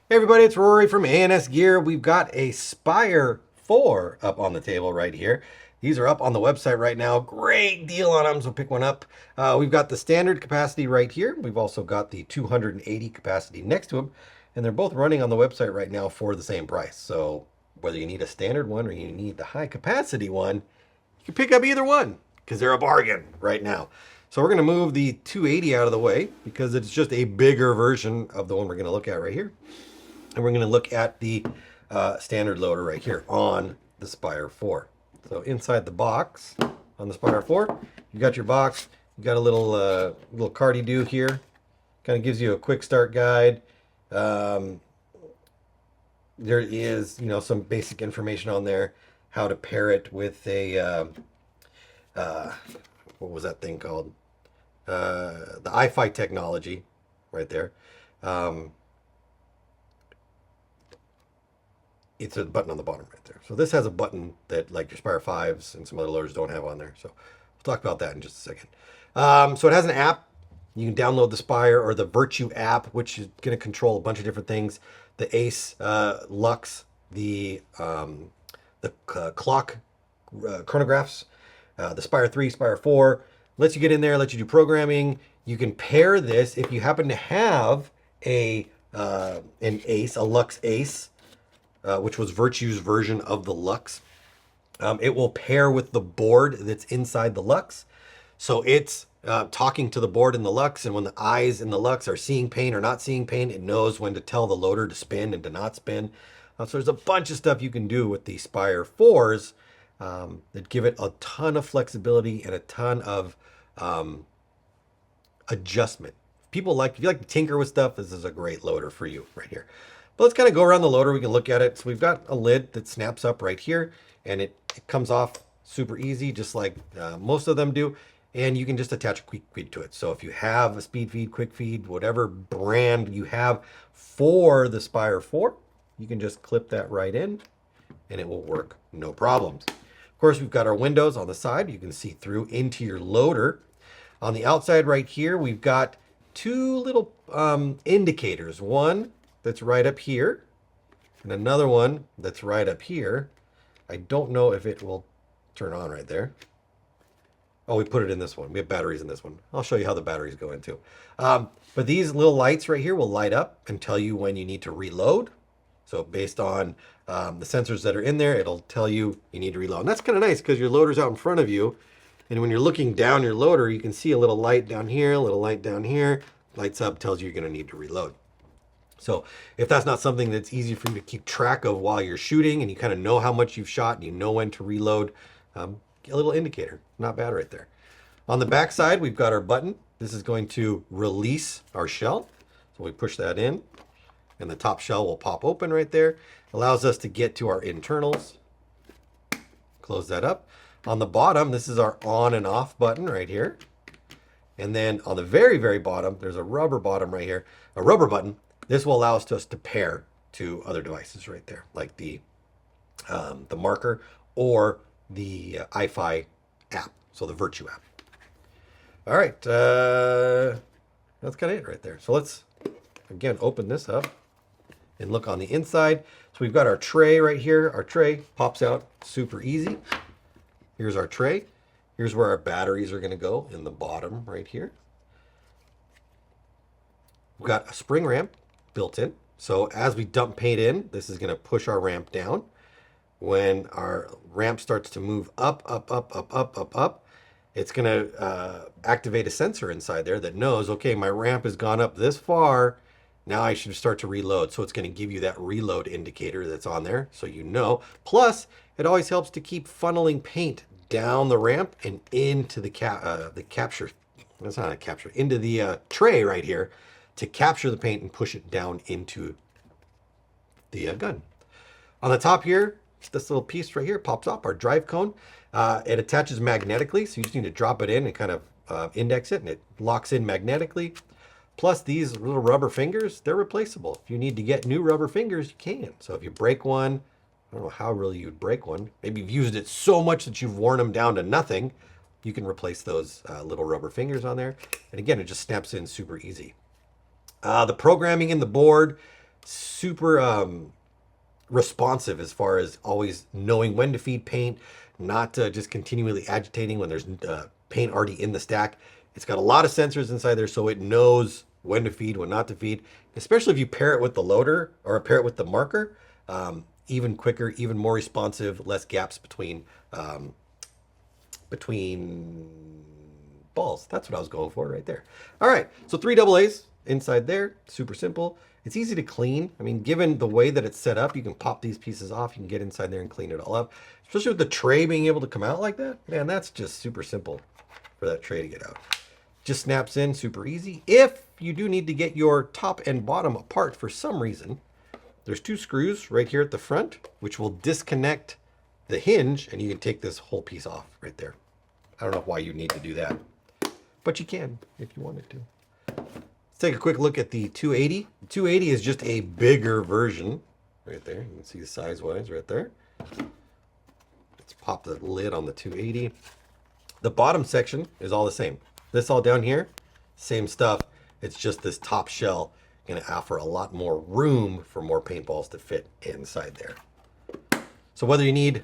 Hey everybody, it's Rory from ANSgear. We've got a Spire 4 up on the table right here. These are up on the website right now. Great deal on them, so pick one up. We've got the standard capacity right here. We've also got the 280 capacity next to them, and they're both running on the website right now for the same price. So whether you need a standard one or you need the high capacity one, you can pick up either one because they're a bargain right now. So we're going to move the 280 out of the way because it's just a bigger version of the one we're going to look at right here. And we're going to look at the standard loader right here on the Spire 4. So inside the box on the Spire 4, you got your box. You got a little cardy-do here. Kind of gives you a quick start guide. There is, some basic information on there, how to pair it with a what was that thing called? The Wi-Fi technology, right there. It's a button on the bottom right there. So this has a button that like your Spire 5s and some other loaders don't have on there. So we'll talk about that in just a second. So it has an app. You can download the Spire or the Virtue app, which is going to control a bunch of different things. The Ace, Lux, the clock chronographs, the Spire 3, Spire 4. Lets you get in there, lets you do programming. You can pair this if you happen to have an Ace, a Lux Ace, which was Virtue's version of the Lux. It will pair with the board that's inside the Lux. So it's talking to the board in the Lux, and when the eyes in the Lux are seeing paint or not seeing paint, it knows when to tell the loader to spin and to not spin. So there's a bunch of stuff you can do with the Spire 4s that give it a ton of flexibility and a ton of adjustment. If you like to tinker with stuff, this is a great loader for you right here. But let's kind of go around the loader. We can look at it. So we've got a lid that snaps up right here, and it comes off super easy, just like most of them do. And you can just attach a quick feed to it. So if you have a speed feed, quick feed, whatever brand you have for the Spire 4, you can just clip that right in, and it will work no problems. Of course, we've got our windows on the side. You can see through into your loader. On the outside right here, we've got two little indicators. One that's right up here, and another one that's right up here. I don't know if it will turn on right there. Oh, we put it in this one. We have batteries in this one. I'll show you how the batteries go into. But these little lights right here will light up and tell you when you need to reload. So based on the sensors that are in there, it'll tell you need to reload. And that's kind of nice because your loader's out in front of you. And when you're looking down your loader, you can see a little light down here, a little light down here. Lights up, tells you you're going to need to reload. So if that's not something that's easy for you to keep track of while you're shooting and you kind of know how much you've shot and you know when to reload, a little indicator. Not bad right there. On the back side, we've got our button. This is going to release our shell. So we push that in and the top shell will pop open right there. Allows us to get to our internals. Close that up. On the bottom, this is our on and off button right here. And then on the very, very bottom, there's a rubber bottom right here, a rubber button. This will allow us to pair to other devices right there, like the marker or the Wi-Fi app, so the Virtue app. All right, that's kind of it right there. So let's, again, open this up and look on the inside. So we've got our tray right here. Our tray pops out super easy. Here's our tray. Here's where our batteries are going to go in the bottom right here. We've got a spring ramp built in. So as we dump paint in, this is going to push our ramp down. When our ramp starts to move up, it's going to activate a sensor inside there that knows, okay, my ramp has gone up this far. Now I should start to reload. So it's going to give you that reload indicator that's on there, so you know. Plus, it always helps to keep funneling paint down the ramp and into the capture. That's not a capture. Into the tray right here to capture the paint and push it down into the gun. On the top here, this little piece right here pops up, our drive cone. It attaches magnetically, so you just need to drop it in and kind of index it, and it locks in magnetically. Plus, these little rubber fingers, they're replaceable. If you need to get new rubber fingers, you can. So if you break one, I don't know how really you'd break one. Maybe you've used it so much that you've worn them down to nothing. You can replace those little rubber fingers on there. And again, it just snaps in super easy. The programming in the board, super responsive as far as always knowing when to feed paint, not just continually agitating when there's paint already in the stack. It's got a lot of sensors inside there, so it knows when to feed, when not to feed, especially if you pair it with the loader or pair it with the marker. Even quicker, even more responsive, less gaps between balls. That's what I was going for right there. All right, so 3 AA's inside there, super simple. It's easy to clean. I mean, given the way that it's set up, you can pop these pieces off, you can get inside there and clean it all up. Especially with the tray being able to come out like that, man, that's just super simple for that tray to get out. Just snaps in, super easy. If you do need to get your top and bottom apart for some reason, there's 2 screws right here at the front, which will disconnect the hinge, and you can take this whole piece off right there. I don't know why you need to do that, but you can if you wanted to. Let's take a quick look at the 280. The 280 is just a bigger version right there. You can see the size-wise right there. Let's pop the lid on the 280. The bottom section is all the same. This all down here, same stuff. It's just this top shell going to offer a lot more room for more paintballs to fit inside there. So whether you need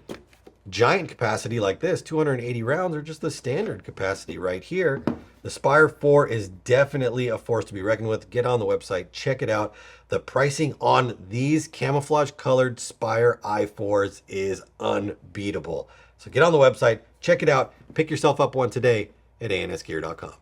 giant capacity like this, 280 rounds, or just the standard capacity right here, the Spire 4 is definitely a force to be reckoned with. Get on the website, check it out. The pricing on these camouflage colored Spire i4s is unbeatable. So get on the website, check it out, pick yourself up one today at ANSgear.com.